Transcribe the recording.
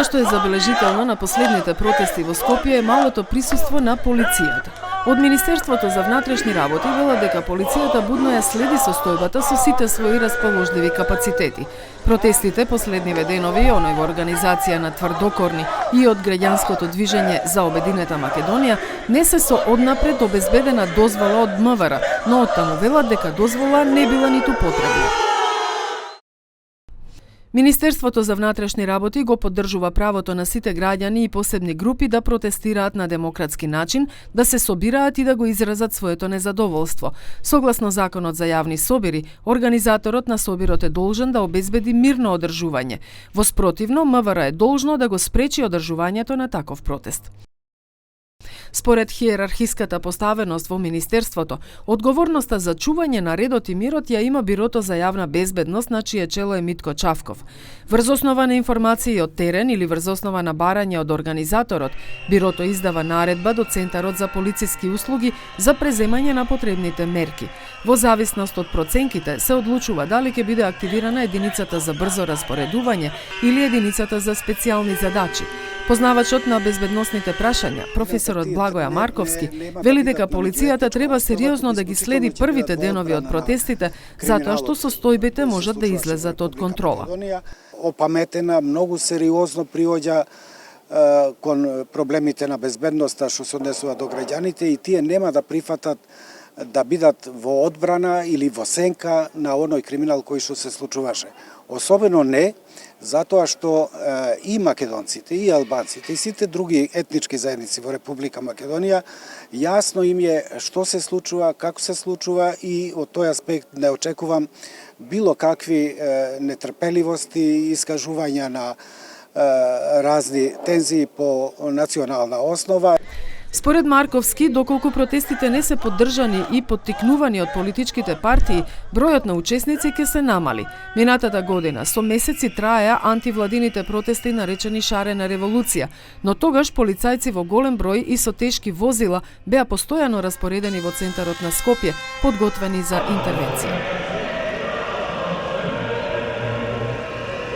Она што е забележително на последните протести во Скопје е малото присуство на полицијата. Од Министерството за внатрешни работи велат дека полицијата будно ја следи состојбата со сите своји расположливи капацитети. Протестите последниве денови оној во организација на тврдокорни и од граѓанското движење за Обединета Македонија не се со однапред обезбедена дозвола од МВР, но оттаму велат дека дозвола не била ниту потребна. Министерството за внатрешни работи го поддржува правото на сите граѓани и посебни групи да протестираат на демократски начин, да се собираат и да го изразат своето незадоволство. Согласно Законот за јавни собири, организаторот на собирот е должен да обезбеди мирно одржување. Во спротивно, МВР е должно да го спречи одржувањето на таков протест. Според хиерархиската поставеност во Министерството, одговорноста за чување на редот и мирот ја има Бирото за јавна безбедност, на чие чело е Митко Чавков. Врз основа на информации од терен или врз основа на барање од организаторот, Бирото издава наредба до Центарот за полициски услуги за преземање на потребните мерки. Во зависност од проценките се одлучува дали ќе биде активирана единицата за брзо распоредување или единицата за специјални задачи. Познавачот на безбедносните прашања, професорот Благоја Марковски, вели дека полицијата треба сериозно да ги следи првите денови од протестите, затоа што состојбите можат да излезат од контрола. Опаметена, многу сериозно приоѓа кон проблемите на безбедноста што се однесува до граѓаните и тие нема да прифатат да бидат во одбрана или во сенка на оној криминал кој што се случуваше. Особено не, затоа што и македонците, и албанците, и сите други етнички заедници во Република Македонија, јасно им е што се случува, како се случува и од тој аспект не очекувам било какви нетрпеливости и искажувања на разни тензии по национална основа. Според Марковски, доколку протестите не се поддржани и поттикнувани од политичките партии, бројот на учесници ќе се намали. Минатата година со месеци траеа антивладините протести наречени Шарена револуција, но тогаш полицајци во голем број и со тешки возила беа постојано распоредени во центарот на Скопје, подготвени за интервенција.